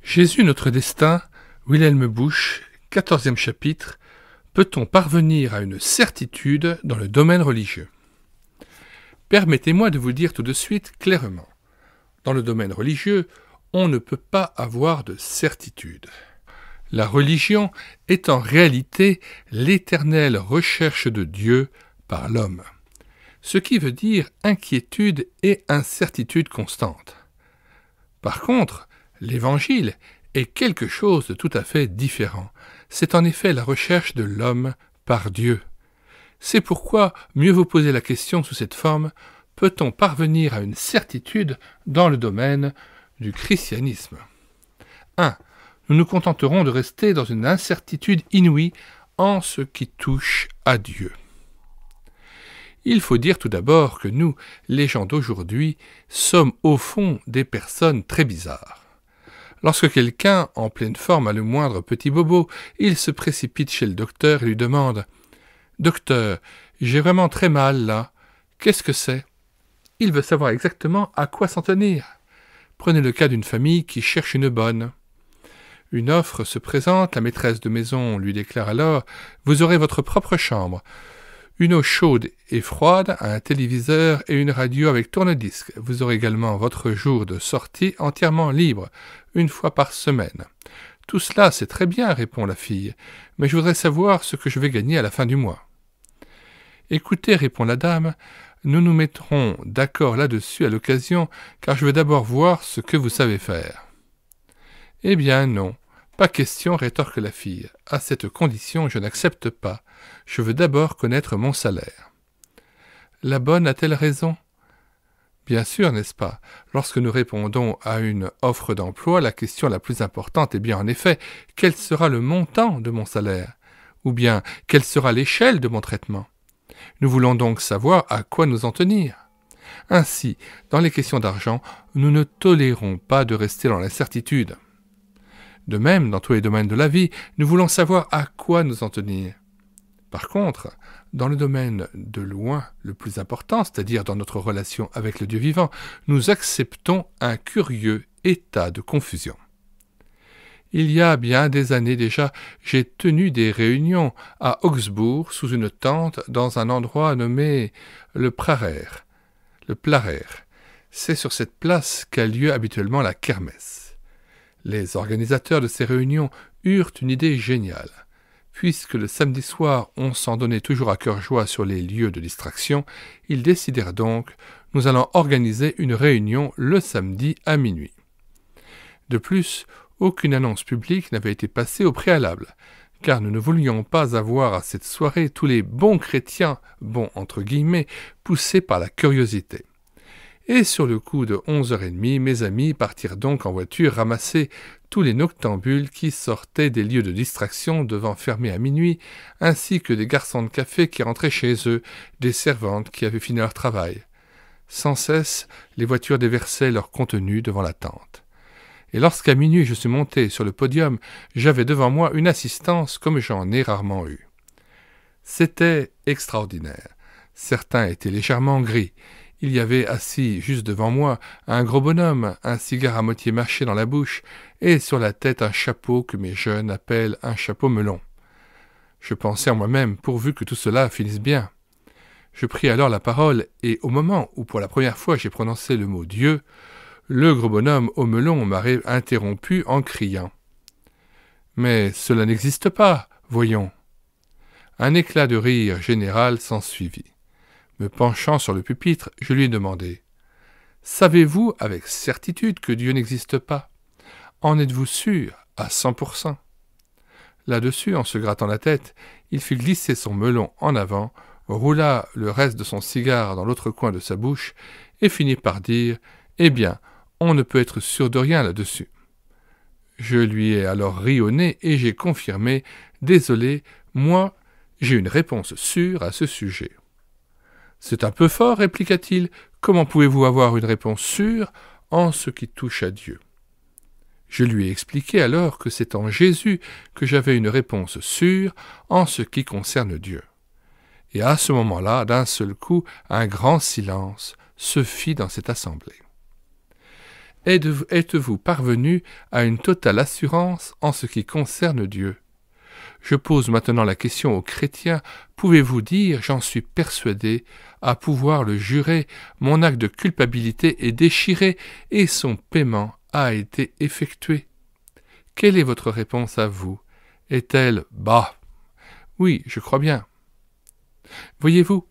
Jésus notre destin, Wilhelm Busch, 14e chapitre. Peut-on parvenir à une certitude dans le domaine religieux? Permettez-moi de vous dire tout de suite clairement. Dans le domaine religieux, on ne peut pas avoir de certitude. La religion est en réalité l'éternelle recherche de Dieu par l'homme, ce qui veut dire inquiétude et incertitude constante. Par contre, l'Évangile est quelque chose de tout à fait différent. C'est en effet la recherche de l'homme par Dieu. C'est pourquoi mieux vaut poser la question sous cette forme: peut-on parvenir à une certitude dans le domaine du christianisme? 1. Nous nous contenterons de rester dans une incertitude inouïe en ce qui touche à Dieu. Il faut dire tout d'abord que nous, les gens d'aujourd'hui, sommes au fond des personnes très bizarres. Lorsque quelqu'un, en pleine forme, a le moindre petit bobo, il se précipite chez le docteur et lui demande « Docteur, j'ai vraiment très mal là. Qu'est-ce que c'est ?» Il veut savoir exactement à quoi s'en tenir. Prenez le cas d'une famille qui cherche une bonne. Une offre se présente, la maîtresse de maison lui déclare alors « Vous aurez votre propre chambre. Une eau chaude et froide, un téléviseur et une radio avec tourne-disque. Vous aurez également votre jour de sortie entièrement libre, une fois par semaine. » « Tout cela, c'est très bien, répond la fille, mais je voudrais savoir ce que je vais gagner à la fin du mois. « Écoutez, répond la dame, nous nous mettrons d'accord là-dessus à l'occasion, car je veux d'abord voir ce que vous savez faire. » « Eh bien non, pas question, rétorque la fille. À cette condition, je n'accepte pas. Je veux d'abord connaître mon salaire. » La bonne a-t-elle raison? Bien sûr, n'est-ce pas? Lorsque nous répondons à une offre d'emploi, la question la plus importante est bien en effet, quel sera le montant de mon salaire? Ou bien, quelle sera l'échelle de mon traitement? Nous voulons donc savoir à quoi nous en tenir. Ainsi, dans les questions d'argent, nous ne tolérons pas de rester dans l'incertitude. De même, dans tous les domaines de la vie, nous voulons savoir à quoi nous en tenir. Par contre, dans le domaine de loin le plus important, c'est-à-dire dans notre relation avec le Dieu vivant, nous acceptons un curieux état de confusion. Il y a bien des années déjà, j'ai tenu des réunions à Augsbourg sous une tente dans un endroit nommé le Prarer. Le Plarer. C'est sur cette place qu'a lieu habituellement la kermesse. Les organisateurs de ces réunions eurent une idée géniale. Puisque le samedi soir, on s'en donnait toujours à cœur joie sur les lieux de distraction, ils décidèrent donc, nous allons organiser une réunion le samedi à minuit. De plus, aucune annonce publique n'avait été passée au préalable, car nous ne voulions pas avoir à cette soirée tous les bons chrétiens, bons entre guillemets, poussés par la curiosité. Et sur le coup de 11h30, mes amis partirent donc en voiture ramasser tous les noctambules qui sortaient des lieux de distraction devant fermer à minuit, ainsi que des garçons de café qui rentraient chez eux, des servantes qui avaient fini leur travail. Sans cesse, les voitures déversaient leur contenu devant la tente. Et lorsqu'à minuit je suis monté sur le podium, j'avais devant moi une assistance comme j'en ai rarement eu. C'était extraordinaire. Certains étaient légèrement gris. Il y avait assis juste devant moi un gros bonhomme, un cigare à moitié mâché dans la bouche, et sur la tête un chapeau que mes jeunes appellent un chapeau melon. Je pensais en moi-même, pourvu que tout cela finisse bien. Je pris alors la parole, et au moment où pour la première fois j'ai prononcé le mot Dieu, le gros bonhomme au melon m'a interrompu en criant « Mais cela n'existe pas, voyons !» Un éclat de rire général s'ensuivit. Me penchant sur le pupitre, je lui ai demandé « Savez-vous avec certitude que Dieu n'existe pas? En êtes-vous sûr à 100%? » Là-dessus, en se grattant la tête, il fit glisser son melon en avant, roula le reste de son cigare dans l'autre coin de sa bouche et finit par dire « Eh bien, on ne peut être sûr de rien là-dessus. » Je lui ai alors ri au nez et j'ai confirmé « Désolé, moi, j'ai une réponse sûre à ce sujet. » « C'est un peu fort, répliqua-t-il. Comment pouvez-vous avoir une réponse sûre en ce qui touche à Dieu? » Je lui ai expliqué alors que c'est en Jésus que j'avais une réponse sûre en ce qui concerne Dieu. Et à ce moment-là, d'un seul coup, un grand silence se fit dans cette assemblée. êtes-vous parvenu à une totale assurance en ce qui concerne Dieu? Je pose maintenant la question aux chrétiens. Pouvez-vous dire, j'en suis persuadé, à pouvoir le jurer, mon acte de culpabilité est déchiré et son paiement a été effectué? Quelle est votre réponse à vous? Est-elle « bah » ? Oui, je crois bien. Voyez-vous,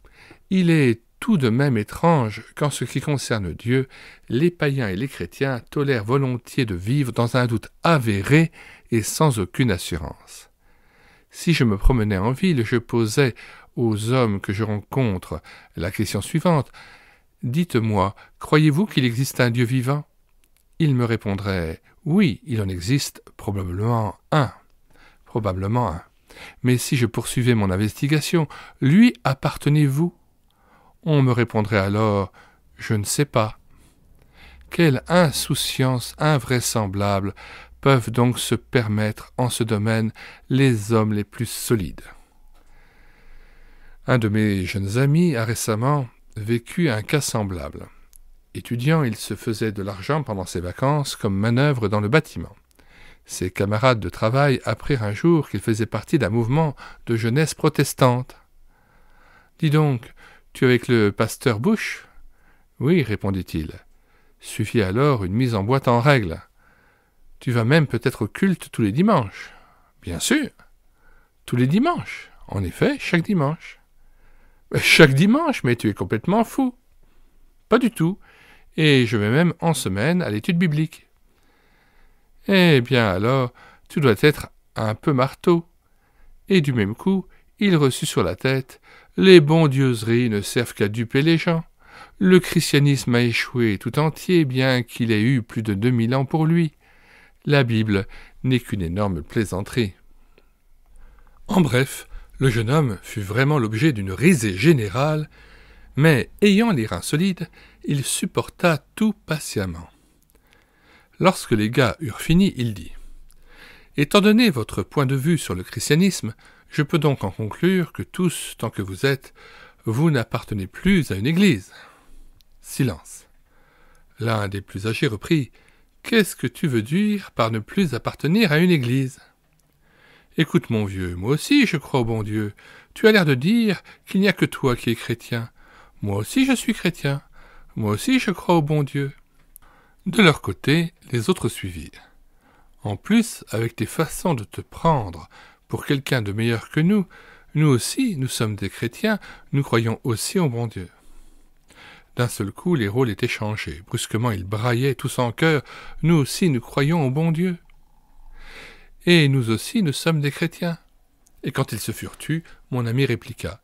il est tout de même étrange qu'en ce qui concerne Dieu, les païens et les chrétiens tolèrent volontiers de vivre dans un doute avéré et sans aucune assurance. Si je me promenais en ville, je posais aux hommes que je rencontre la question suivante. « Dites-moi, croyez-vous qu'il existe un Dieu vivant ?» Ils me répondraient « Oui, il en existe probablement un. » Probablement un. Mais si je poursuivais mon investigation, « Lui appartenez-vous » On me répondrait alors « Je ne sais pas ». Quelle insouciance invraisemblable peuvent donc se permettre en ce domaine les hommes les plus solides. Un de mes jeunes amis a récemment vécu un cas semblable. Étudiant, il se faisait de l'argent pendant ses vacances comme manœuvre dans le bâtiment. Ses camarades de travail apprirent un jour qu'il faisait partie d'un mouvement de jeunesse protestante. « Dis donc, tu es avec le pasteur Bush ?»« Oui, répondit-il. Suffit alors une mise en boîte en règle. »« Tu vas même peut-être au culte tous les dimanches ?»« Bien sûr. Tous les dimanches. En effet, chaque dimanche. »« Chaque dimanche, mais tu es complètement fou. »« Pas du tout. Et je vais même en semaine à l'étude biblique. »« Eh bien alors, tu dois être un peu marteau. » Et du même coup, il reçut sur la tête « Les bondieuseries ne servent qu'à duper les gens. Le christianisme a échoué tout entier, bien qu'il ait eu plus de 2000 ans pour lui. La Bible n'est qu'une énorme plaisanterie. » En bref, le jeune homme fut vraiment l'objet d'une risée générale, mais ayant les reins solides, il supporta tout patiemment. Lorsque les gars eurent fini, il dit « Étant donné votre point de vue sur le christianisme, je peux donc en conclure que tous, tant que vous êtes, vous n'appartenez plus à une église. » Silence. L'un des plus âgés reprit « Qu'est-ce que tu veux dire par ne plus appartenir à une église ?»« Écoute mon vieux, moi aussi je crois au bon Dieu. Tu as l'air de dire qu'il n'y a que toi qui es chrétien. Moi aussi je suis chrétien. Moi aussi je crois au bon Dieu. » De leur côté, les autres suivirent. En plus, avec tes façons de te prendre pour quelqu'un de meilleur que nous aussi, nous sommes des chrétiens, nous croyons aussi au bon Dieu. D'un seul coup, les rôles étaient changés. Brusquement, ils braillaient tous en chœur. Nous aussi, nous croyons au bon Dieu. Et nous aussi, nous sommes des chrétiens. Et quand ils se furent tus, mon ami répliqua.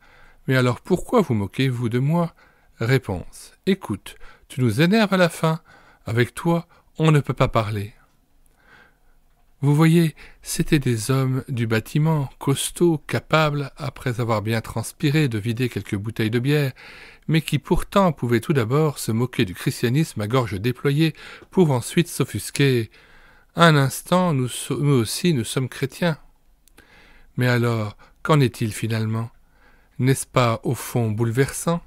Mais alors pourquoi vous moquez-vous de moi? Réponse. Écoute, tu nous énerves à la fin. Avec toi, on ne peut pas parler. Vous voyez, c'étaient des hommes du bâtiment, costauds, capables, après avoir bien transpiré, de vider quelques bouteilles de bière, mais qui pourtant pouvaient tout d'abord se moquer du christianisme à gorge déployée, pour ensuite s'offusquer. Un instant, nous aussi, nous sommes chrétiens. Mais alors, qu'en est-il finalement? N'est-ce pas, au fond, bouleversant?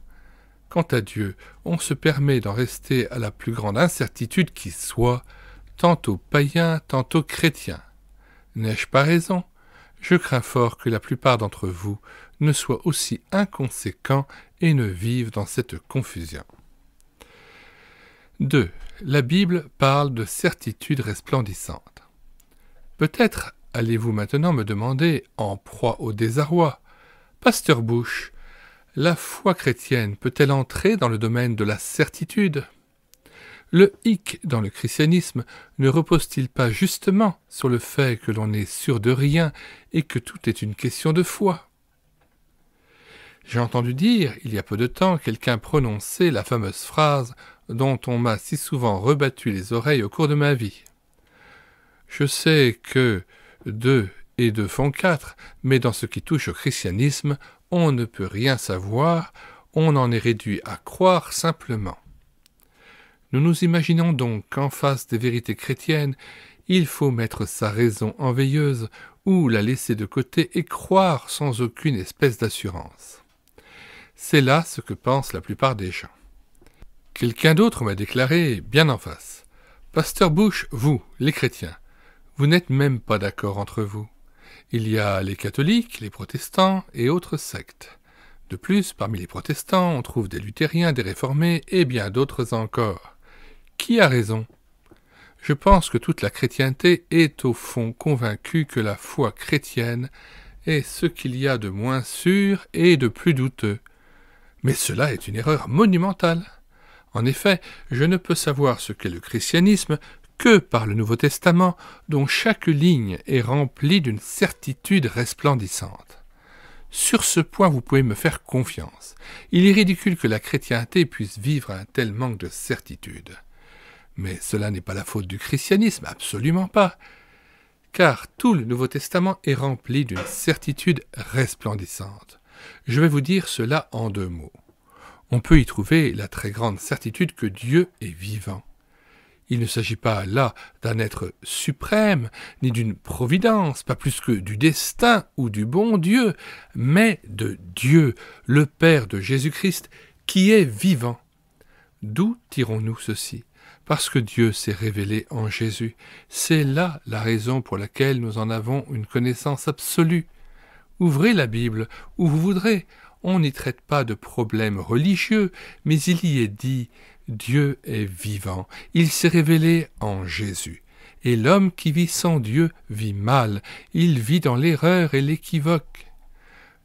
Quant à Dieu, on se permet d'en rester à la plus grande incertitude qui soit, tantôt païen, tantôt chrétien. N'ai-je pas raison? Je crains fort que la plupart d'entre vous ne soient aussi inconséquents et ne vivent dans cette confusion. 2. La Bible parle de certitude resplendissante. Peut-être allez-vous maintenant me demander, en proie au désarroi, « Pasteur Bush, la foi chrétienne peut-elle entrer dans le domaine de la certitude ?» Le hic dans le christianisme ne repose-t-il pas justement sur le fait que l'on n'est sûr de rien et que tout est une question de foi? J'ai entendu dire, il y a peu de temps, quelqu'un prononcer la fameuse phrase dont on m'a si souvent rebattu les oreilles au cours de ma vie. Je sais que 2 et 2 font 4, mais dans ce qui touche au christianisme, on ne peut rien savoir, on en est réduit à croire simplement. Nous nous imaginons donc qu'en face des vérités chrétiennes, il faut mettre sa raison en veilleuse ou la laisser de côté et croire sans aucune espèce d'assurance. C'est là ce que pensent la plupart des gens. Quelqu'un d'autre m'a déclaré, bien en face, « Pasteur Bush, vous, les chrétiens, vous n'êtes même pas d'accord entre vous. Il y a les catholiques, les protestants et autres sectes. De plus, parmi les protestants, on trouve des luthériens, des réformés et bien d'autres encore. Qui a raison ? Je pense que toute la chrétienté est au fond convaincue que la foi chrétienne est ce qu'il y a de moins sûr et de plus douteux. Mais cela est une erreur monumentale. En effet, je ne peux savoir ce qu'est le christianisme que par le Nouveau Testament, dont chaque ligne est remplie d'une certitude resplendissante. Sur ce point, vous pouvez me faire confiance. Il est ridicule que la chrétienté puisse vivre un tel manque de certitude. Mais cela n'est pas la faute du christianisme, absolument pas. Car tout le Nouveau Testament est rempli d'une certitude resplendissante. Je vais vous dire cela en 2 mots. On peut y trouver la très grande certitude que Dieu est vivant. Il ne s'agit pas là d'un être suprême, ni d'une providence, pas plus que du destin ou du bon Dieu, mais de Dieu, le Père de Jésus-Christ, qui est vivant. D'où tirons-nous ceci ? Parce que Dieu s'est révélé en Jésus. C'est là la raison pour laquelle nous en avons une connaissance absolue. Ouvrez la Bible où vous voudrez. On n'y traite pas de problèmes religieux, mais il y est dit « Dieu est vivant, il s'est révélé en Jésus ». Et l'homme qui vit sans Dieu vit mal, il vit dans l'erreur et l'équivoque.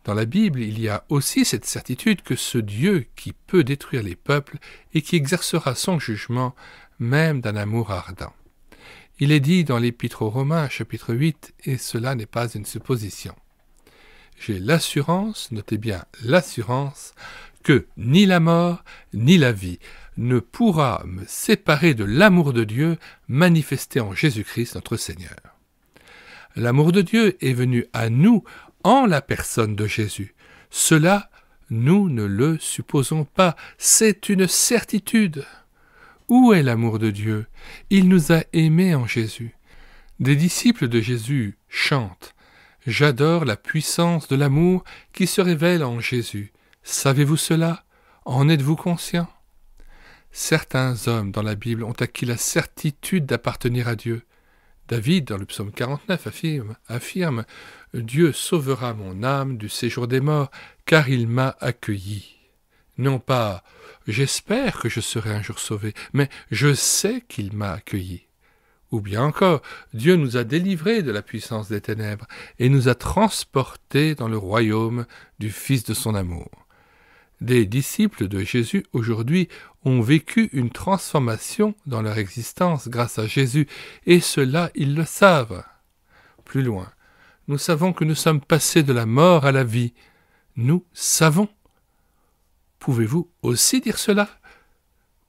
Dans la Bible, il y a aussi cette certitude que ce Dieu qui peut détruire les peuples et qui exercera son jugement, même d'un amour ardent. Il est dit dans l'Épître aux Romains, chapitre 8, et cela n'est pas une supposition. J'ai l'assurance, notez bien l'assurance, que ni la mort, ni la vie ne pourra me séparer de l'amour de Dieu manifesté en Jésus-Christ notre Seigneur. L'amour de Dieu est venu à nous en la personne de Jésus. Cela, nous ne le supposons pas, c'est une certitude. Où est l'amour de Dieu ? Il nous a aimés en Jésus. Des disciples de Jésus chantent « J'adore la puissance de l'amour qui se révèle en Jésus. Savez-vous cela ? En êtes-vous conscient ?» Certains hommes dans la Bible ont acquis la certitude d'appartenir à Dieu. David, dans le psaume 49, affirme « Dieu sauvera mon âme du séjour des morts, car il m'a accueilli. » Non pas « j'espère que je serai un jour sauvé », mais « je sais qu'il m'a accueilli ». Ou bien encore, Dieu nous a délivrés de la puissance des ténèbres et nous a transportés dans le royaume du Fils de son amour. Des disciples de Jésus aujourd'hui ont vécu une transformation dans leur existence grâce à Jésus, et cela ils le savent. Plus loin, nous savons que nous sommes passés de la mort à la vie. Nous savons. Pouvez-vous aussi dire cela ?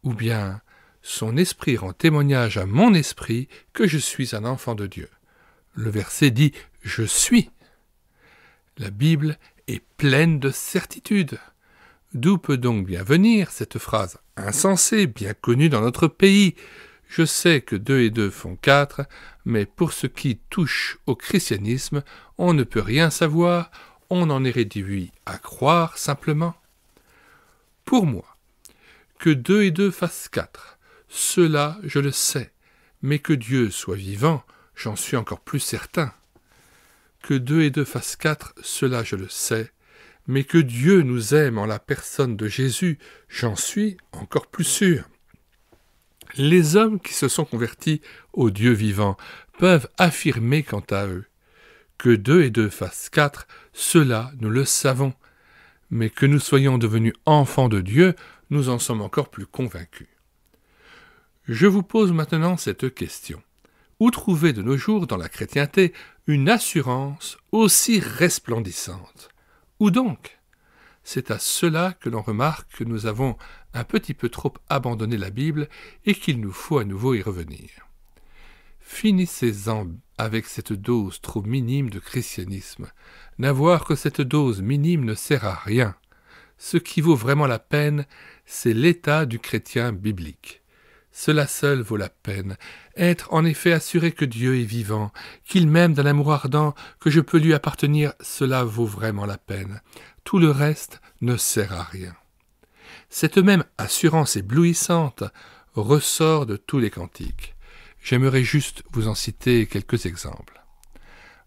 Ou bien, son esprit rend témoignage à mon esprit que je suis un enfant de Dieu. Le verset dit « Je suis ». La Bible est pleine de certitudes. D'où peut donc bien venir cette phrase insensée, bien connue dans notre pays ? Je sais que 2 et 2 font 4, mais pour ce qui touche au christianisme, on ne peut rien savoir, on en est réduit à croire simplement. Pour moi, que 2 et 2 fassent 4, cela je le sais, mais que Dieu soit vivant, j'en suis encore plus certain. Que 2 et 2 fassent 4, cela je le sais, mais que Dieu nous aime en la personne de Jésus, j'en suis encore plus sûr. Les hommes qui se sont convertis au Dieu vivant peuvent affirmer quant à eux. Que 2 et 2 fassent 4, cela nous le savons, mais que nous soyons devenus enfants de Dieu, nous en sommes encore plus convaincus. Je vous pose maintenant cette question. Où trouver de nos jours dans la chrétienté une assurance aussi resplendissante ? Où donc ? C'est à cela que l'on remarque que nous avons un petit peu trop abandonné la Bible et qu'il nous faut à nouveau y revenir. Finissez-en avec cette dose trop minime de christianisme. N'avoir que cette dose minime ne sert à rien. Ce qui vaut vraiment la peine, c'est l'état du chrétien biblique. Cela seul vaut la peine, être en effet assuré que Dieu est vivant, qu'il m'aime d'un amour ardent, que je peux lui appartenir, cela vaut vraiment la peine. Tout le reste ne sert à rien. Cette même assurance éblouissante ressort de tous les cantiques. J'aimerais juste vous en citer quelques exemples.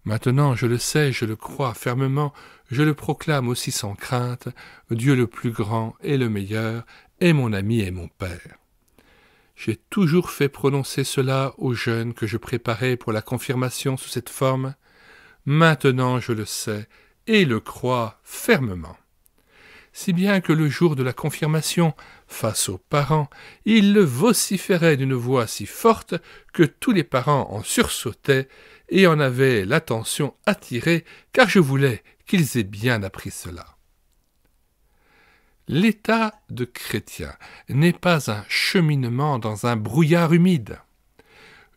Maintenant, je le sais, je le crois fermement, je le proclame aussi sans crainte, Dieu le plus grand et le meilleur est mon ami et mon Père. J'ai toujours fait prononcer cela aux jeunes que je préparais pour la confirmation sous cette forme. Maintenant, je le sais et le crois fermement. Si bien que le jour de la confirmation, face aux parents, il le vociférait d'une voix si forte que tous les parents en sursautaient et en avaient l'attention attirée, car je voulais qu'ils aient bien appris cela. L'état de chrétien n'est pas un cheminement dans un brouillard humide.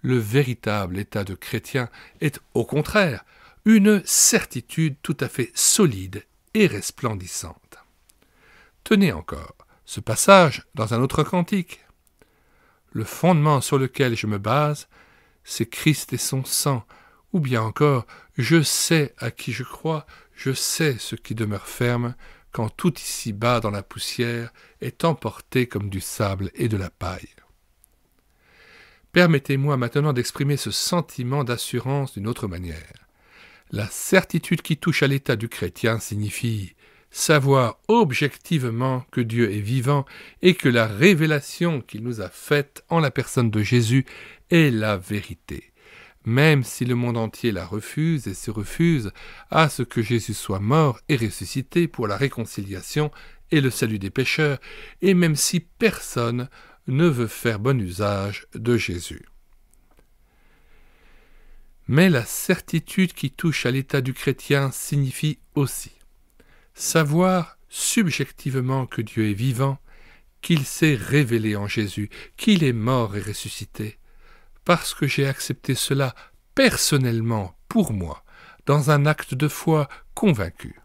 Le véritable état de chrétien est, au contraire, une certitude tout à fait solide et resplendissante. Tenez encore ce passage dans un autre cantique. Le fondement sur lequel je me base, c'est Christ et son sang, ou bien encore, je sais à qui je crois, je sais ce qui demeure ferme, quand tout ici-bas dans la poussière est emporté comme du sable et de la paille. Permettez-moi maintenant d'exprimer ce sentiment d'assurance d'une autre manière. La certitude qui touche à l'état du chrétien signifie savoir objectivement que Dieu est vivant et que la révélation qu'il nous a faite en la personne de Jésus est la vérité. Même si le monde entier la refuse et se refuse à ce que Jésus soit mort et ressuscité pour la réconciliation et le salut des pécheurs, et même si personne ne veut faire bon usage de Jésus. Mais la certitude qui touche à l'état du chrétien signifie aussi savoir subjectivement que Dieu est vivant, qu'il s'est révélé en Jésus, qu'il est mort et ressuscité, parce que j'ai accepté cela personnellement pour moi, dans un acte de foi convaincu.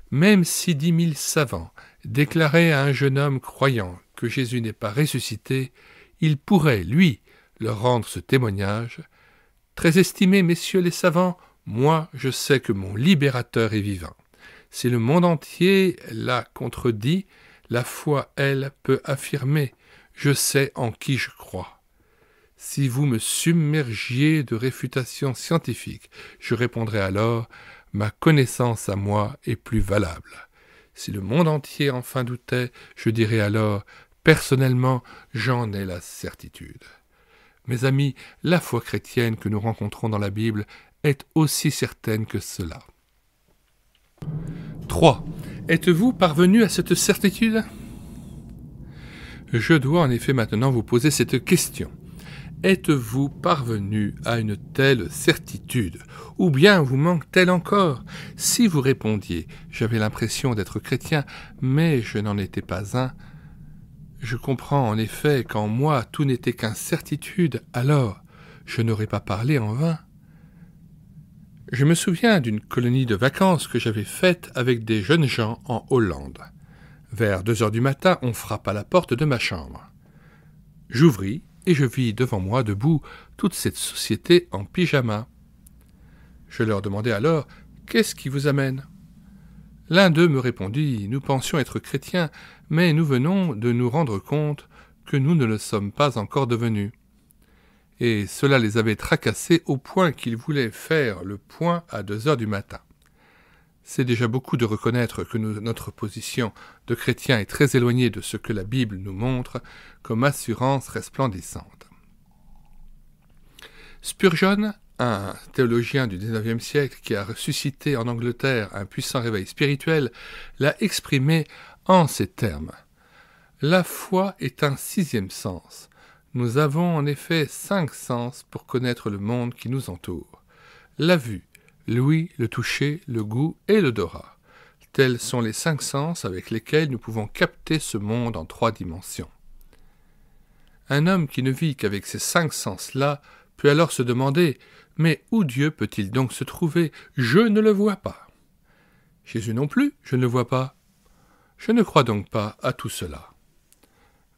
Même si 10 000 savants déclaraient à un jeune homme croyant que Jésus n'est pas ressuscité, il pourrait, lui, leur rendre ce témoignage. Très estimés, messieurs les savants, moi je sais que mon libérateur est vivant. Si le monde entier l'a contredit, la foi, elle, peut affirmer « Je sais en qui je crois ». Si vous me submergiez de réfutations scientifiques, je répondrai alors « Ma connaissance à moi est plus valable ». Si le monde entier enfin doutait, je dirai alors « Personnellement, j'en ai la certitude ». Mes amis, la foi chrétienne que nous rencontrons dans la Bible est aussi certaine que cela. 3. Êtes-vous parvenu à cette certitude? Je dois en effet maintenant vous poser cette question. Êtes-vous parvenu à une telle certitude? Ou bien vous manque-t-elle encore? Si vous répondiez « J'avais l'impression d'être chrétien, mais je n'en étais pas un », je comprends en effet qu'en moi tout n'était qu'incertitude, alors je n'aurais pas parlé en vain. Je me souviens d'une colonie de vacances que j'avais faite avec des jeunes gens en Hollande. Vers 2 heures du matin, on frappe à la porte de ma chambre. J'ouvris et je vis devant moi debout toute cette société en pyjama. Je leur demandai alors « Qu'est-ce qui vous amène ?» L'un d'eux me répondit « Nous pensions être chrétiens, mais nous venons de nous rendre compte que nous ne le sommes pas encore devenus. » Et cela les avait tracassés au point qu'ils voulaient faire le point à 2 heures du matin. C'est déjà beaucoup de reconnaître que notre position de chrétien est très éloignée de ce que la Bible nous montre comme assurance resplendissante. Spurgeon, un théologien du XIXe siècle qui a suscité en Angleterre un puissant réveil spirituel, l'a exprimé en ces termes. « La foi est un 6e sens. Nous avons en effet 5 sens pour connaître le monde qui nous entoure. La vue, l'ouïe, le toucher, le goût et l'odorat. Tels sont les 5 sens avec lesquels nous pouvons capter ce monde en 3 dimensions. Un homme qui ne vit qu'avec ces 5 sens-là peut alors se demander « Mais où Dieu peut-il donc se trouver? Je ne le vois pas. » Jésus non plus, je ne le vois pas. Je ne crois donc pas à tout cela.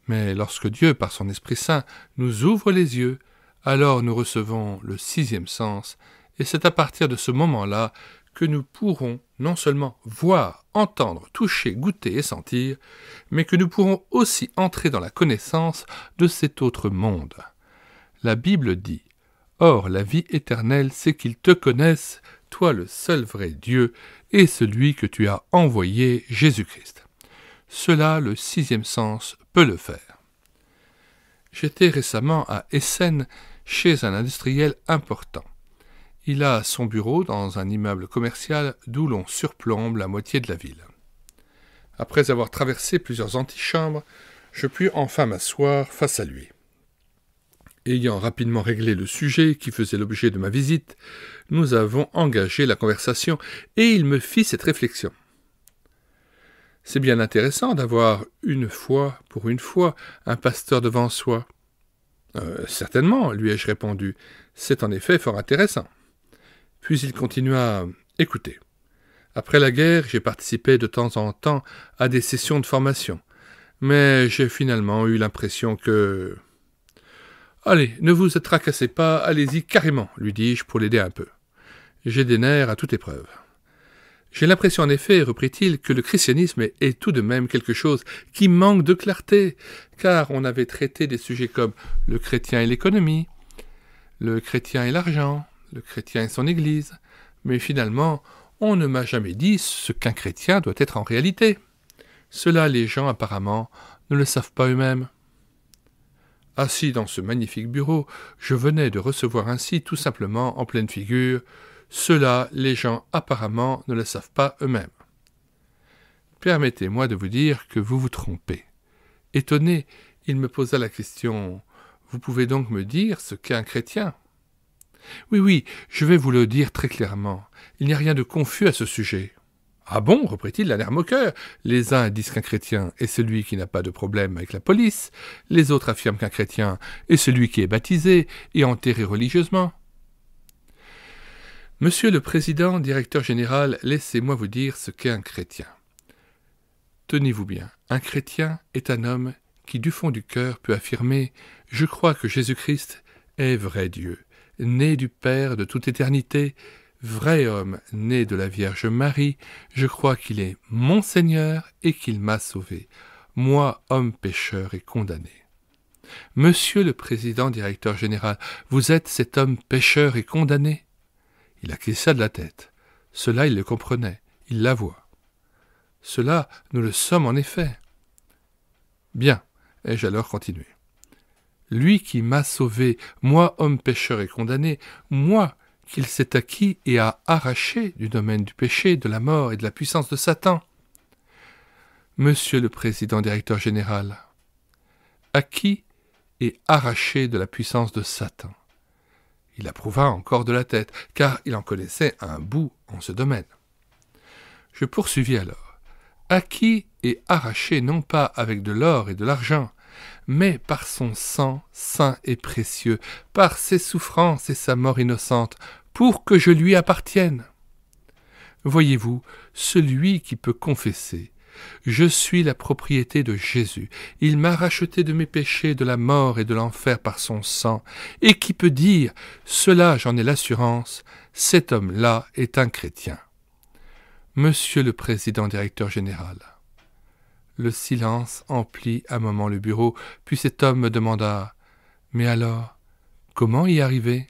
Mais lorsque Dieu, par son Esprit Saint, nous ouvre les yeux, alors nous recevons le 6e sens, et c'est à partir de ce moment-là que nous pourrons non seulement voir, entendre, toucher, goûter et sentir, mais que nous pourrons aussi entrer dans la connaissance de cet autre monde. La Bible dit « Or, la vie éternelle, c'est qu'ils te connaissent, toi le seul vrai Dieu, et celui que tu as envoyé, Jésus-Christ. » Cela, le 6e sens, peut le faire. J'étais récemment à Essen, chez un industriel important. Il a son bureau dans un immeuble commercial d'où l'on surplombe la moitié de la ville. Après avoir traversé plusieurs antichambres, je pus enfin m'asseoir face à lui. Ayant rapidement réglé le sujet qui faisait l'objet de ma visite, nous avons engagé la conversation et il me fit cette réflexion. C'est bien intéressant d'avoir une fois un pasteur devant soi. Certainement, lui ai-je répondu, c'est en effet fort intéressant. Puis il continua, écoutez. Après la guerre, j'ai participé de temps en temps à des sessions de formation, mais j'ai finalement eu l'impression que... Allez, ne vous tracassez pas, allez-y carrément, lui dis-je pour l'aider un peu. J'ai des nerfs à toute épreuve. J'ai l'impression en effet, reprit-il, que le christianisme est tout de même quelque chose qui manque de clarté, car on avait traité des sujets comme le chrétien et l'économie, le chrétien et l'argent, le chrétien et son église, mais finalement, on ne m'a jamais dit ce qu'un chrétien doit être en réalité. Cela, les gens, apparemment, ne le savent pas eux-mêmes. Assis dans ce magnifique bureau, je venais de recevoir ainsi tout simplement en pleine figure « Cela, les gens apparemment ne le savent pas eux-mêmes. » Permettez-moi de vous dire que vous vous trompez. Étonné, il me posa la question « Vous pouvez donc me dire ce qu'est un chrétien ?» Oui, je vais vous le dire très clairement. Il n'y a rien de confus à ce sujet. « Ah bon ?» reprit-il d'un air moqueur. « Les uns disent qu'un chrétien est celui qui n'a pas de problème avec la police, les autres affirment qu'un chrétien est celui qui est baptisé et enterré religieusement. » Monsieur le Président, directeur général, laissez-moi vous dire ce qu'est un chrétien. Tenez-vous bien, un chrétien est un homme qui, du fond du cœur, peut affirmer « Je crois que Jésus-Christ est vrai Dieu, né du Père de toute éternité, vrai homme, né de la Vierge Marie, je crois qu'il est mon Seigneur et qu'il m'a sauvé, moi, homme pécheur et condamné. » Monsieur le Président, directeur général, vous êtes cet homme pécheur et condamné? Il acquiesça de la tête. Cela, il le comprenait, il l'avoua. Cela, nous le sommes en effet. Bien, ai-je alors continué. Lui qui m'a sauvé, moi, homme pécheur et condamné, moi, qu'il s'est acquis et a arraché du domaine du péché, de la mort et de la puissance de Satan. Monsieur le Président directeur général, acquis et arraché de la puissance de Satan. Il approuva encore de la tête, car il en connaissait un bout en ce domaine. Je poursuivis alors. Acquis et arraché non pas avec de l'or et de l'argent, mais par son sang saint et précieux, par ses souffrances et sa mort innocente, pour que je lui appartienne. Voyez-vous, celui qui peut confesser « Je suis la propriété de Jésus, il m'a racheté de mes péchés, de la mort et de l'enfer par son sang, et qui peut dire « Cela, j'en ai l'assurance, cet homme-là est un chrétien. » Monsieur le Président directeur général. Le silence emplit un moment le bureau, puis cet homme me demanda « Mais alors, comment y arriver ?»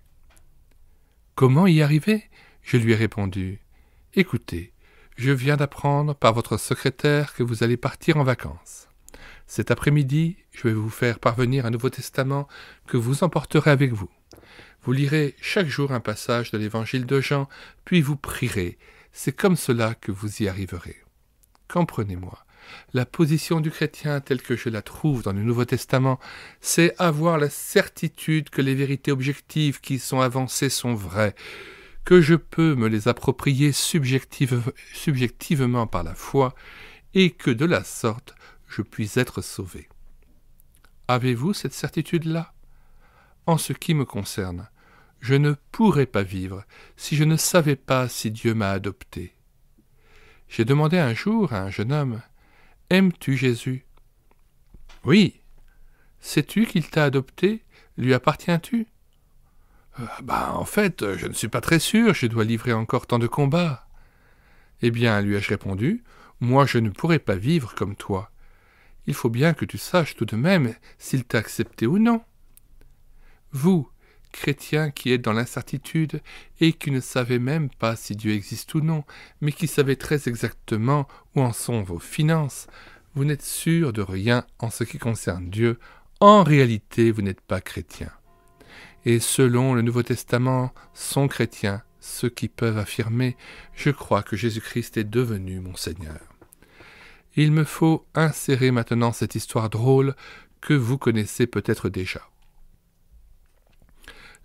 « Comment y arriver ?» Je lui ai répondu « Écoutez, je viens d'apprendre par votre secrétaire que vous allez partir en vacances. Cet après-midi, je vais vous faire parvenir un Nouveau Testament que vous emporterez avec vous. Vous lirez chaque jour un passage de l'Évangile de Jean, puis vous prierez. C'est comme cela que vous y arriverez. Comprenez-moi. La position du chrétien telle que je la trouve dans le Nouveau Testament, c'est avoir la certitude que les vérités objectives qui sont avancées sont vraies, que je peux me les approprier subjectivement par la foi, et que de la sorte je puisse être sauvé. Avez-vous cette certitude-là? En ce qui me concerne, je ne pourrais pas vivre si je ne savais pas si Dieu m'a adopté. J'ai demandé un jour à un jeune homme « Aimes-tu Jésus ?»« Oui. »« Sais-tu qu'il t'a adopté? Lui appartiens-tu » En fait, je ne suis pas très sûr, je dois livrer encore tant de combats. » Eh bien, lui ai-je répondu, moi je ne pourrais pas vivre comme toi. Il faut bien que tu saches tout de même s'il t'a accepté ou non. Vous, chrétiens qui êtes dans l'incertitude et qui ne savez même pas si Dieu existe ou non, mais qui savez très exactement où en sont vos finances, vous n'êtes sûr de rien en ce qui concerne Dieu. En réalité, vous n'êtes pas chrétien. Et selon le Nouveau Testament, sont chrétiens ceux qui peuvent affirmer « Je crois que Jésus-Christ est devenu mon Seigneur ». Il me faut insérer maintenant cette histoire drôle que vous connaissez peut-être déjà.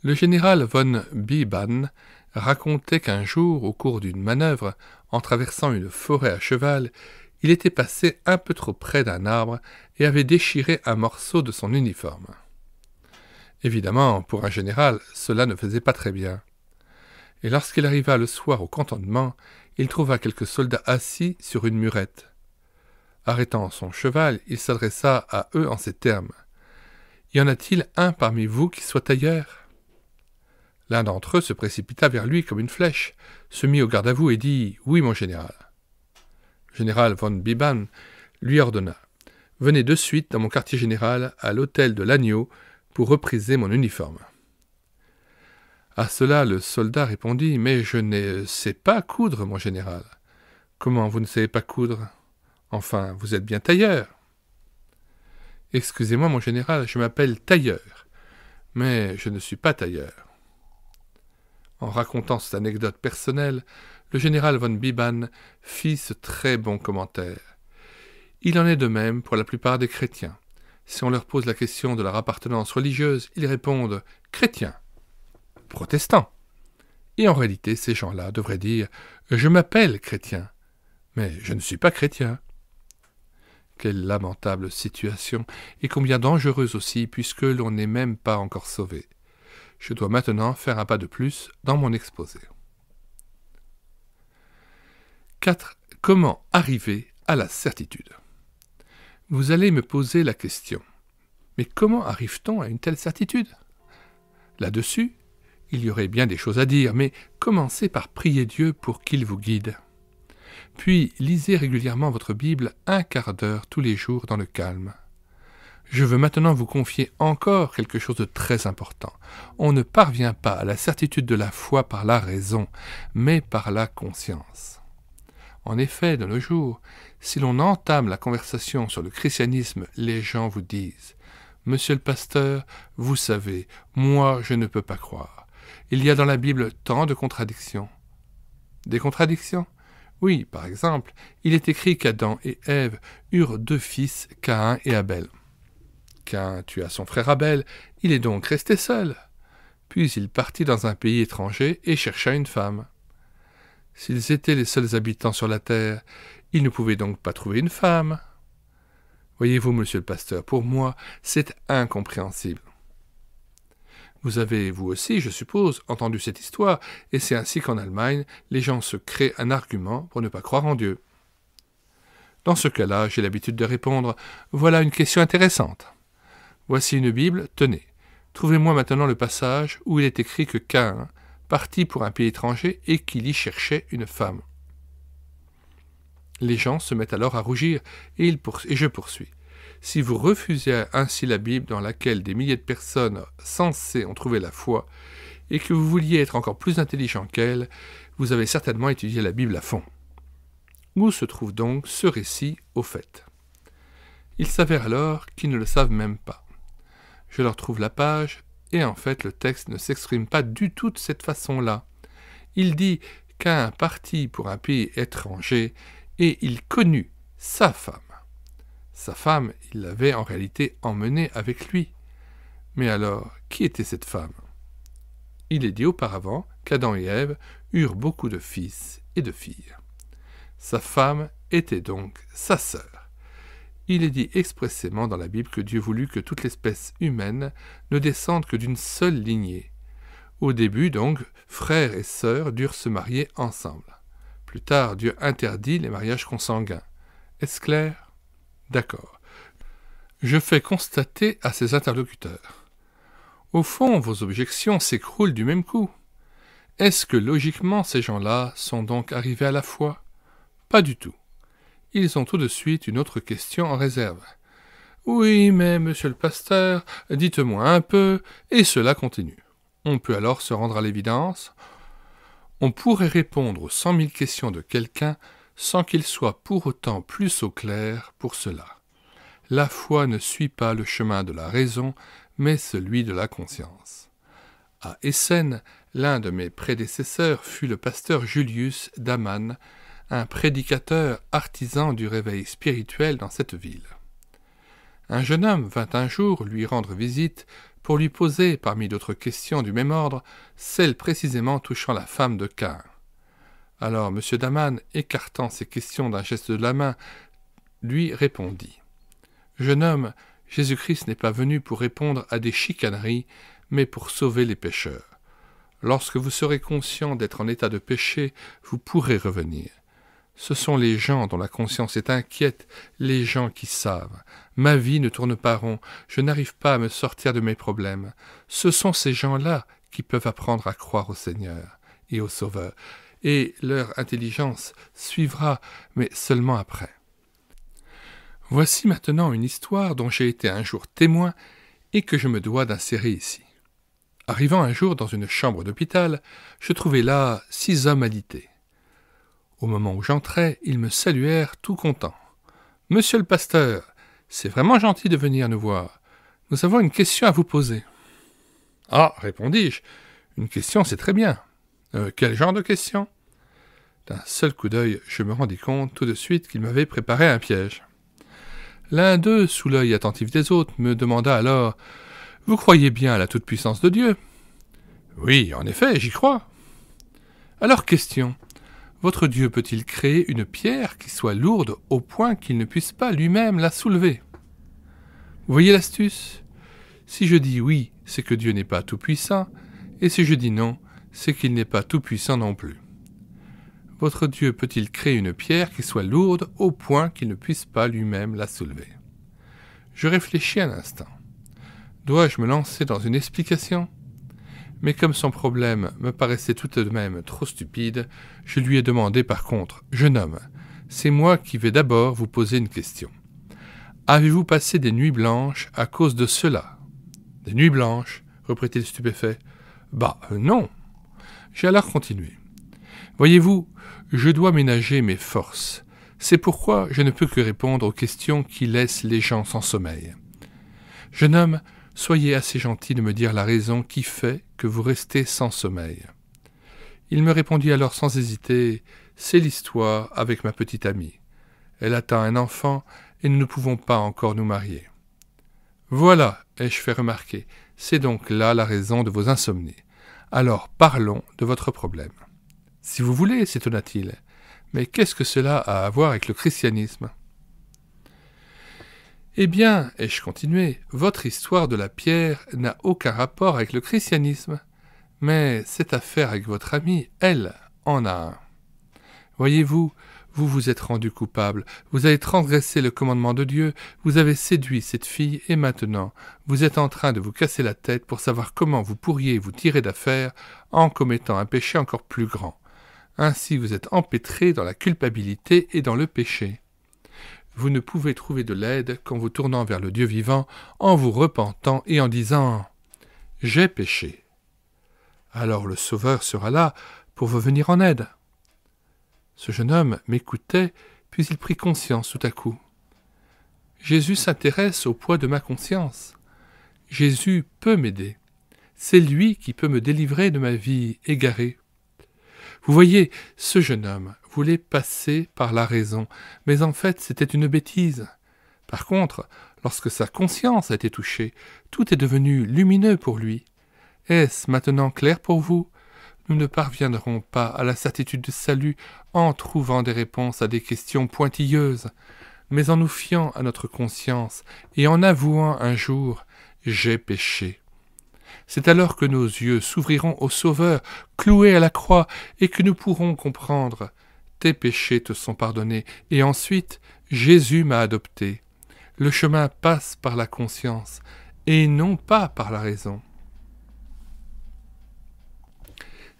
Le général von Biban racontait qu'un jour, au cours d'une manœuvre, en traversant une forêt à cheval, il était passé un peu trop près d'un arbre et avait déchiré un morceau de son uniforme. Évidemment, pour un général, cela ne faisait pas très bien. Et lorsqu'il arriva le soir au cantonnement, il trouva quelques soldats assis sur une murette. Arrêtant son cheval, il s'adressa à eux en ces termes. « Y en a-t-il un parmi vous qui soit tailleur ?» L'un d'entre eux se précipita vers lui comme une flèche, se mit au garde-à-vous et dit « Oui, mon général. » Le général von Biban lui ordonna « Venez de suite dans mon quartier général à l'hôtel de l'Agneau pour repriser mon uniforme. » À cela, le soldat répondit « Mais je ne sais pas coudre, mon général. »« Comment vous ne savez pas coudre ? Enfin, vous êtes bien tailleur. »« Excusez-moi, mon général, je m'appelle tailleur, mais je ne suis pas tailleur. » En racontant cette anecdote personnelle, le général von Biban fit ce très bon commentaire. Il en est de même pour la plupart des chrétiens. Si on leur pose la question de leur appartenance religieuse, ils répondent « chrétien »,« protestant ». Et en réalité, ces gens-là devraient dire « je m'appelle chrétien, mais je ne suis pas chrétien ». Quelle lamentable situation, et combien dangereuse aussi, puisque l'on n'est même pas encore sauvé. Je dois maintenant faire un pas de plus dans mon exposé. 4. Comment arriver à la certitude ? Vous allez me poser la question. Mais comment arrive-t-on à une telle certitude ? Là-dessus, il y aurait bien des choses à dire, mais commencez par prier Dieu pour qu'il vous guide. Puis lisez régulièrement votre Bible un quart d'heure tous les jours dans le calme. Je veux maintenant vous confier encore quelque chose de très important. On ne parvient pas à la certitude de la foi par la raison, mais par la conscience. En effet, de nos jours, si l'on entame la conversation sur le christianisme, les gens vous disent « Monsieur le pasteur, vous savez, moi je ne peux pas croire. Il y a dans la Bible tant de contradictions. » Des contradictions ? Oui, par exemple, il est écrit qu'Adam et Ève eurent 2 fils, Caïn et Abel. Caïn tua son frère Abel, il est donc resté seul. Puis il partit dans un pays étranger et chercha une femme. S'ils étaient les seuls habitants sur la terre, ils ne pouvaient donc pas trouver une femme. Voyez-vous, monsieur le pasteur, pour moi, c'est incompréhensible. Vous avez, vous aussi, je suppose, entendu cette histoire, et c'est ainsi qu'en Allemagne, les gens se créent un argument pour ne pas croire en Dieu. Dans ce cas-là, j'ai l'habitude de répondre « Voilà une question intéressante. Voici une Bible, tenez. Trouvez-moi maintenant le passage où il est écrit que Caïn partit pour un pays étranger et qu'il y cherchait une femme. » Les gens se mettent alors à rougir, et je poursuis. Si vous refusez ainsi la Bible dans laquelle des milliers de personnes sensées ont trouvé la foi, et que vous vouliez être encore plus intelligent qu'elles, vous avez certainement étudié la Bible à fond. Où se trouve donc ce récit au fait ? Il s'avère alors qu'ils ne le savent même pas. Je leur trouve la page, et en fait le texte ne s'exprime pas du tout de cette façon-là. Il dit qu'un partit pour un pays étranger, et il connut sa femme. Sa femme, il l'avait en réalité emmenée avec lui. Mais alors, qui était cette femme ? Il est dit auparavant qu'Adam et Ève eurent beaucoup de fils et de filles. Sa femme était donc sa sœur. Il est dit expressément dans la Bible que Dieu voulut que toute l'espèce humaine ne descende que d'une seule lignée. Au début, donc, frères et sœurs durent se marier ensemble. Plus tard, Dieu interdit les mariages consanguins. Est-ce clair ? D'accord. Je fais constater à ces interlocuteurs. Au fond, vos objections s'écroulent du même coup. Est-ce que logiquement ces gens-là sont donc arrivés à la foi ? Pas du tout. Ils ont tout de suite une autre question en réserve. Oui, mais monsieur le pasteur, dites-moi un peu, et cela continue. On peut alors se rendre à l'évidence. On pourrait répondre aux 100 000 questions de quelqu'un sans qu'il soit pour autant plus au clair pour cela. La foi ne suit pas le chemin de la raison, mais celui de la conscience. À Essen, l'un de mes prédécesseurs fut le pasteur Julius Daman, un prédicateur artisan du réveil spirituel dans cette ville. Un jeune homme vint un jour lui rendre visite pour lui poser, parmi d'autres questions du même ordre, celle précisément touchant la femme de Caïn. Alors M. Daman, écartant ces questions d'un geste de la main, lui répondit « Jeune homme, Jésus-Christ n'est pas venu pour répondre à des chicaneries, mais pour sauver les pécheurs. Lorsque vous serez conscient d'être en état de péché, vous pourrez revenir. Ce sont les gens dont la conscience est inquiète, les gens qui savent. Ma vie ne tourne pas rond, je n'arrive pas à me sortir de mes problèmes. Ce sont ces gens-là qui peuvent apprendre à croire au Seigneur et au Sauveur, et leur intelligence suivra, mais seulement après. Voici maintenant une histoire dont j'ai été un jour témoin et que je me dois d'insérer ici. Arrivant un jour dans une chambre d'hôpital, je trouvai là 6 hommes alités. Au moment où j'entrais, ils me saluèrent tout contents. « Monsieur le pasteur, c'est vraiment gentil de venir nous voir. Nous avons une question à vous poser. »« Ah, répondis-je, une question c'est très bien. Quel genre de question ?» D'un seul coup d'œil, je me rendis compte tout de suite qu'ils m'avaient préparé un piège. L'un d'eux, sous l'œil attentif des autres, me demanda alors « Vous croyez bien à la toute-puissance de Dieu ?»« Oui, en effet, j'y crois. »« Alors, question. Votre Dieu peut-il créer une pierre qui soit lourde au point qu'il ne puisse pas lui-même la soulever ? Vous voyez l'astuce ? Si je dis oui, c'est que Dieu n'est pas tout-puissant, et si je dis non, c'est qu'il n'est pas tout-puissant non plus. Votre Dieu peut-il créer une pierre qui soit lourde au point qu'il ne puisse pas lui-même la soulever ? Je réfléchis un instant. Dois-je me lancer dans une explication ? Mais comme son problème me paraissait tout de même trop stupide, je lui ai demandé par contre « Jeune homme, c'est moi qui vais d'abord vous poser une question. Avez-vous passé des nuits blanches à cause de cela ?»« Des nuits blanches ?» reprit-il stupéfait. « Bah, non !» J'ai alors continué. « Voyez-vous, je dois ménager mes forces. C'est pourquoi je ne peux que répondre aux questions qui laissent les gens sans sommeil. Jeune homme, soyez assez gentil de me dire la raison qui fait que vous restez sans sommeil. » Il me répondit alors sans hésiter, « C'est l'histoire avec ma petite amie. Elle attend un enfant et nous ne pouvons pas encore nous marier. »« Voilà, ai-je fait remarquer, c'est donc là la raison de vos insomnies. Alors parlons de votre problème. »« Si vous voulez, s'étonna-t-il. Mais qu'est-ce que cela a à voir avec le christianisme ?»« Eh bien, ai-je continué, votre histoire de la pierre n'a aucun rapport avec le christianisme, mais cette affaire avec votre amie, elle, en a un. Voyez-vous, vous vous êtes rendu coupable, vous avez transgressé le commandement de Dieu, vous avez séduit cette fille, et maintenant, vous êtes en train de vous casser la tête pour savoir comment vous pourriez vous tirer d'affaire en commettant un péché encore plus grand. Ainsi, vous êtes empêtré dans la culpabilité et dans le péché. Vous ne pouvez trouver de l'aide qu'en vous tournant vers le Dieu vivant, en vous repentant et en disant « J'ai péché ». Alors le Sauveur sera là pour vous venir en aide. Ce jeune homme m'écoutait, puis il prit conscience tout à coup. Jésus s'intéresse au poids de ma conscience. Jésus peut m'aider. C'est lui qui peut me délivrer de ma vie égarée. Vous voyez, ce jeune homme voulait passer par la raison, mais en fait c'était une bêtise. Par contre, lorsque sa conscience a été touchée, tout est devenu lumineux pour lui. Est-ce maintenant clair pour vous ? Nous ne parviendrons pas à la certitude du salut en trouvant des réponses à des questions pointilleuses, mais en nous fiant à notre conscience et en avouant un jour « j'ai péché ». C'est alors que nos yeux s'ouvriront au Sauveur, cloué à la croix, et que nous pourrons comprendre « tes péchés te sont pardonnés » et ensuite « Jésus m'a adopté ». Le chemin passe par la conscience et non pas par la raison.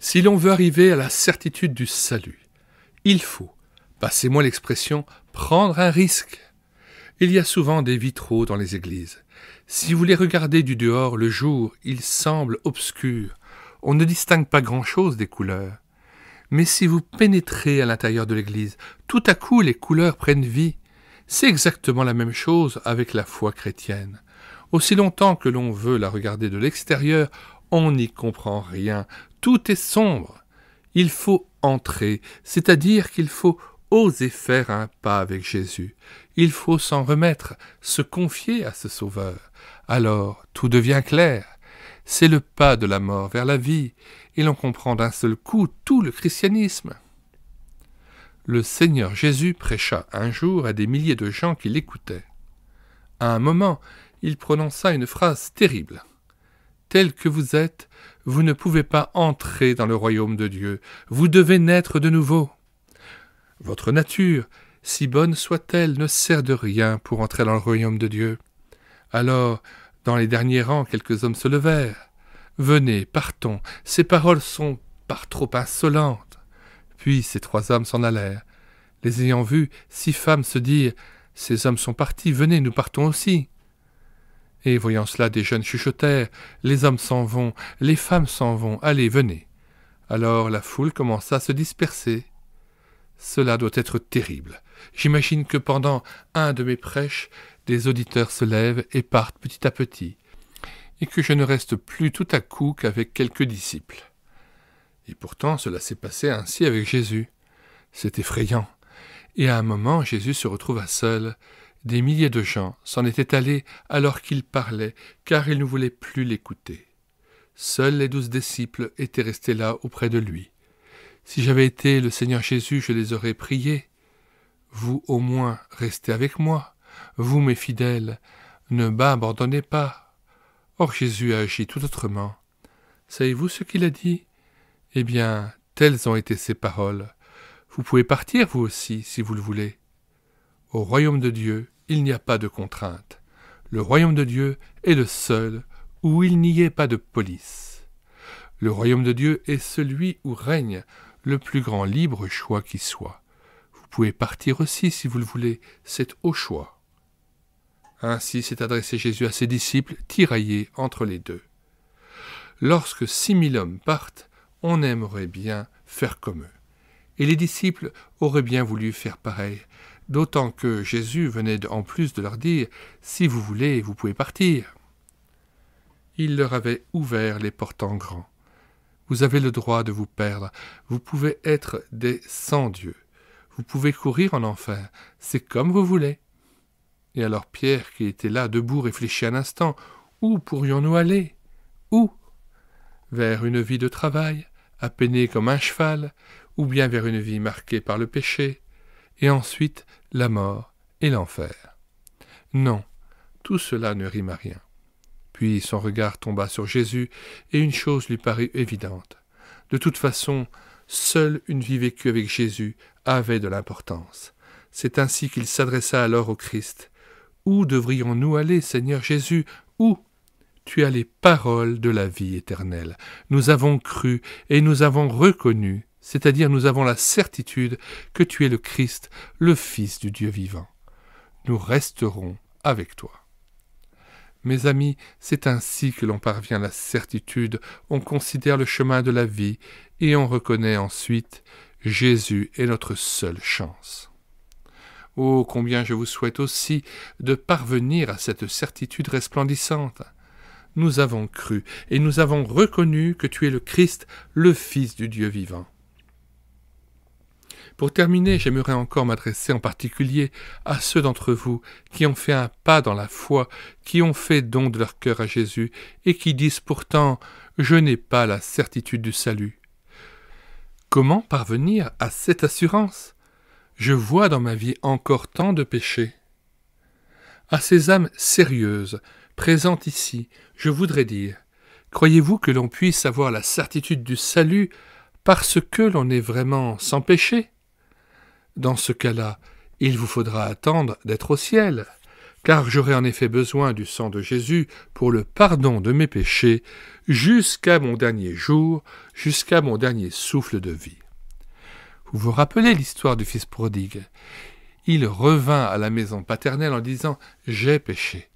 Si l'on veut arriver à la certitude du salut, il faut, passez-moi l'expression, prendre un risque. Il y a souvent des vitraux dans les églises. Si vous les regardez du dehors le jour, ils semblent obscurs. On ne distingue pas grand-chose des couleurs. Mais si vous pénétrez à l'intérieur de l'église, tout à coup les couleurs prennent vie. C'est exactement la même chose avec la foi chrétienne. Aussi longtemps que l'on veut la regarder de l'extérieur, on n'y comprend rien. Tout est sombre. Il faut entrer, c'est-à-dire qu'il faut oser faire un pas avec Jésus. Il faut s'en remettre, se confier à ce Sauveur. Alors tout devient clair. C'est le pas de la mort vers la vie, et l'on comprend d'un seul coup tout le christianisme. Le Seigneur Jésus prêcha un jour à des milliers de gens qui l'écoutaient. À un moment, il prononça une phrase terrible. « Tel que vous êtes, vous ne pouvez pas entrer dans le royaume de Dieu. Vous devez naître de nouveau. Votre nature, si bonne soit-elle, ne sert de rien pour entrer dans le royaume de Dieu. » Alors, dans les derniers rangs, quelques hommes se levèrent. « Venez, partons, ces paroles sont par trop insolentes. » Puis ces 3 hommes s'en allèrent. Les ayant vus, 6 femmes se dirent « Ces hommes sont partis, venez, nous partons aussi. » Et voyant cela, des jeunes chuchotèrent « Les hommes s'en vont, les femmes s'en vont, allez, venez. » Alors la foule commença à se disperser. Cela doit être terrible. J'imagine que pendant un de mes prêches, des auditeurs se lèvent et partent petit à petit, et que je ne reste plus tout à coup qu'avec quelques disciples. Et pourtant cela s'est passé ainsi avec Jésus. C'est effrayant. Et à un moment, Jésus se retrouva seul. Des milliers de gens s'en étaient allés alors qu'il parlait, car ils ne voulaient plus l'écouter. Seuls les 12 disciples étaient restés là auprès de lui. Si j'avais été le Seigneur Jésus, je les aurais priés. Vous au moins restez avec moi. Vous, mes fidèles, ne m'abandonnez pas. Or Jésus a agi tout autrement. Savez-vous ce qu'il a dit ? Eh bien, telles ont été ses paroles. Vous pouvez partir, vous aussi, si vous le voulez. Au royaume de Dieu, il n'y a pas de contrainte. Le royaume de Dieu est le seul où il n'y ait pas de police. Le royaume de Dieu est celui où règne le plus grand libre choix qui soit. Vous pouvez partir aussi si vous le voulez, c'est au choix. Ainsi s'est adressé Jésus à ses disciples, tiraillés entre les deux. Lorsque 6000 hommes partent, on aimerait bien faire comme eux. Et les disciples auraient bien voulu faire pareil, d'autant que Jésus venait en plus de leur dire « Si vous voulez, vous pouvez partir ». Il leur avait ouvert les portes en grand. Vous avez le droit de vous perdre, vous pouvez être des sans-dieux, vous pouvez courir en enfer, c'est comme vous voulez. Et alors Pierre, qui était là debout, réfléchit un instant, où pourrions-nous aller ? Où ? Vers une vie de travail, à peiner comme un cheval, ou bien vers une vie marquée par le péché, et ensuite la mort et l'enfer. Non, tout cela ne rime à rien. Puis son regard tomba sur Jésus, et une chose lui parut évidente. De toute façon, seule une vie vécue avec Jésus avait de l'importance. C'est ainsi qu'il s'adressa alors au Christ. « Où devrions-nous aller, Seigneur Jésus ? Où ? Tu as les paroles de la vie éternelle. Nous avons cru et nous avons reconnu, c'est-à-dire nous avons la certitude que tu es le Christ, le Fils du Dieu vivant. Nous resterons avec toi. » Mes amis, c'est ainsi que l'on parvient à la certitude, on considère le chemin de la vie et on reconnaît ensuite Jésus est notre seule chance. Oh, combien je vous souhaite aussi de parvenir à cette certitude resplendissante. Nous avons cru et nous avons reconnu que tu es le Christ, le Fils du Dieu vivant. Pour terminer, j'aimerais encore m'adresser en particulier à ceux d'entre vous qui ont fait un pas dans la foi, qui ont fait don de leur cœur à Jésus et qui disent pourtant « Je n'ai pas la certitude du salut ». Comment parvenir à cette assurance ? Je vois dans ma vie encore tant de péchés. À ces âmes sérieuses, présentes ici, je voudrais dire « Croyez-vous que l'on puisse avoir la certitude du salut parce que l'on est vraiment sans péché ? Dans ce cas-là, il vous faudra attendre d'être au ciel, car j'aurai en effet besoin du sang de Jésus pour le pardon de mes péchés jusqu'à mon dernier jour, jusqu'à mon dernier souffle de vie. Vous vous rappelez l'histoire du fils prodigue ? il revint à la maison paternelle en disant « J'ai péché ».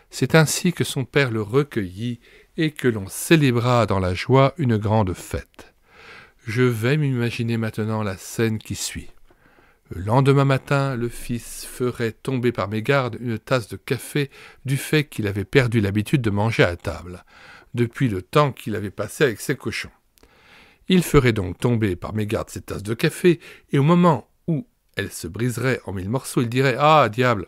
C'est ainsi que son père le recueillit et que l'on célébra dans la joie une grande fête. Je vais m'imaginer maintenant la scène qui suit. Le lendemain matin, le fils ferait tomber par mégarde une tasse de café du fait qu'il avait perdu l'habitude de manger à table, depuis le temps qu'il avait passé avec ses cochons. Il ferait donc tomber par mégarde cette tasse de café, et au moment où elle se briserait en 1000 morceaux, il dirait « Ah, diable !»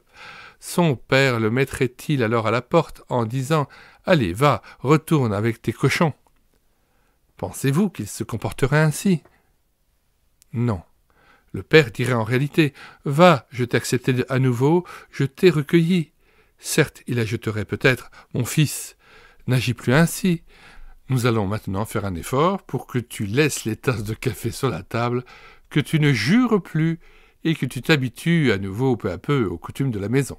Son père le mettrait-il alors à la porte en disant « Allez, va, retourne avec tes cochons !» Pensez-vous qu'il se comporterait ainsi? Non. Le père dirait en réalité « Va, je t'ai accepté à nouveau, je t'ai recueilli. » Certes, il ajouterait peut-être « Mon fils, n'agis plus ainsi. Nous allons maintenant faire un effort pour que tu laisses les tasses de café sur la table, que tu ne jures plus et que tu t'habitues à nouveau peu à peu aux coutumes de la maison. »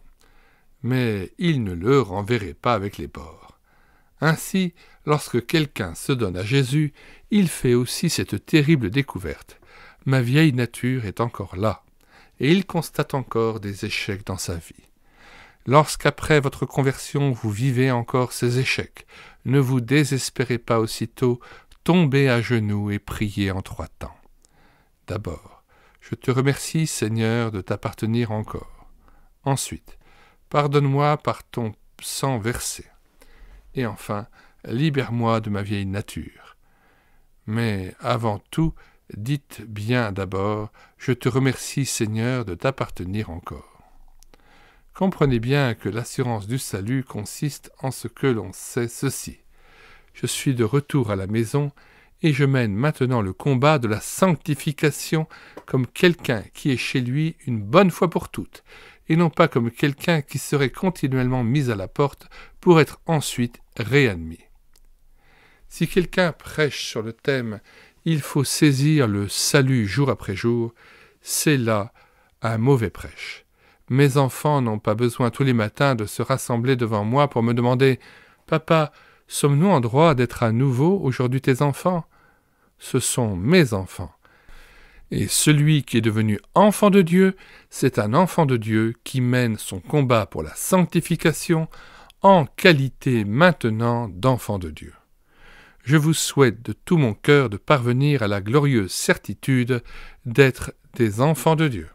Mais il ne le renverrait pas avec les porcs. Ainsi, lorsque quelqu'un se donne à Jésus, il fait aussi cette terrible découverte. Ma vieille nature est encore là, et il constate encore des échecs dans sa vie. Lorsqu'après votre conversion vous vivez encore ces échecs, ne vous désespérez pas aussitôt, tombez à genoux et priez en 3 temps. D'abord, je te remercie, Seigneur, de t'appartenir encore. Ensuite, pardonne-moi par ton sang versé. Et enfin, libère-moi de ma vieille nature. Mais avant tout, dites bien d'abord, je te remercie, Seigneur, de t'appartenir encore. Comprenez bien que l'assurance du salut consiste en ce que l'on sait ceci. Je suis de retour à la maison et je mène maintenant le combat de la sanctification comme quelqu'un qui est chez lui une bonne fois pour toutes, et non pas comme quelqu'un qui serait continuellement mis à la porte pour être ensuite réadmis. Si quelqu'un prêche sur le thème « Il faut saisir le salut jour après jour », c'est là un mauvais prêche. Mes enfants n'ont pas besoin tous les matins de se rassembler devant moi pour me demander « Papa, sommes-nous en droit d'être à nouveau aujourd'hui tes enfants ?» Ce sont mes enfants. Et celui qui est devenu enfant de Dieu, c'est un enfant de Dieu qui mène son combat pour la sanctification en qualité maintenant d'enfant de Dieu. Je vous souhaite de tout mon cœur de parvenir à la glorieuse certitude d'être des enfants de Dieu.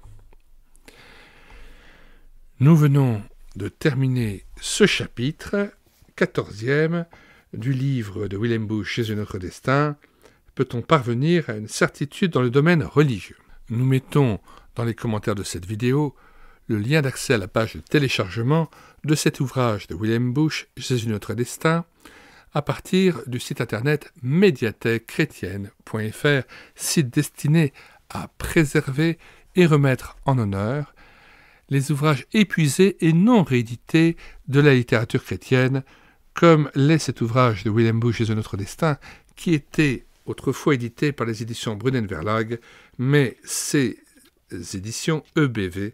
Nous venons de terminer ce chapitre, 14e, du livre de William Bush, Jésus notre destin. Peut-on parvenir à une certitude dans le domaine religieux? Nous mettons dans les commentaires de cette vidéo le lien d'accès à la page de téléchargement de cet ouvrage de William Bush, Jésus notre destin, à partir du site internet médiathèquechrétienne.fr, site destiné à préserver et remettre en honneur les ouvrages épuisés et non réédités de la littérature chrétienne, comme l'est cet ouvrage de William Bush, Jésus notre destin, qui était autrefois édité par les éditions Brunen Verlag, mais ces éditions EBV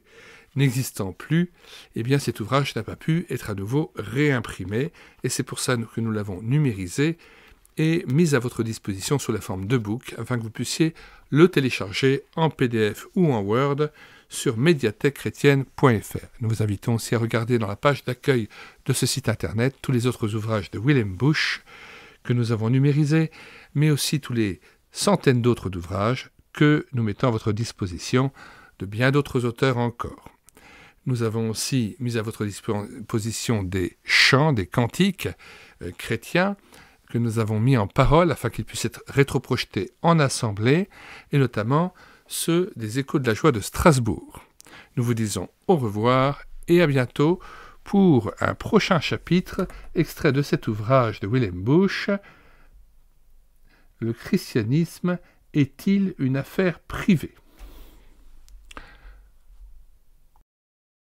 n'existant plus, eh bien cet ouvrage n'a pas pu être à nouveau réimprimé, et c'est pour ça que nous l'avons numérisé et mis à votre disposition sous la forme d'e-book, afin que vous puissiez le télécharger en PDF ou en Word sur médiathèquechrétienne.fr. Nous vous invitons aussi à regarder dans la page d'accueil de ce site internet tous les autres ouvrages de William Bush que nous avons numérisés, mais aussi tous les centaines d'autres ouvrages que nous mettons à votre disposition de bien d'autres auteurs encore. Nous avons aussi mis à votre disposition des chants, des cantiques chrétiens que nous avons mis en parole afin qu'ils puissent être rétroprojetés en assemblée, et notamment ceux des Échos de la joie de Strasbourg. Nous vous disons au revoir et à bientôt pour un prochain chapitre extrait de cet ouvrage de William Bush. Le christianisme est-il une affaire privée ?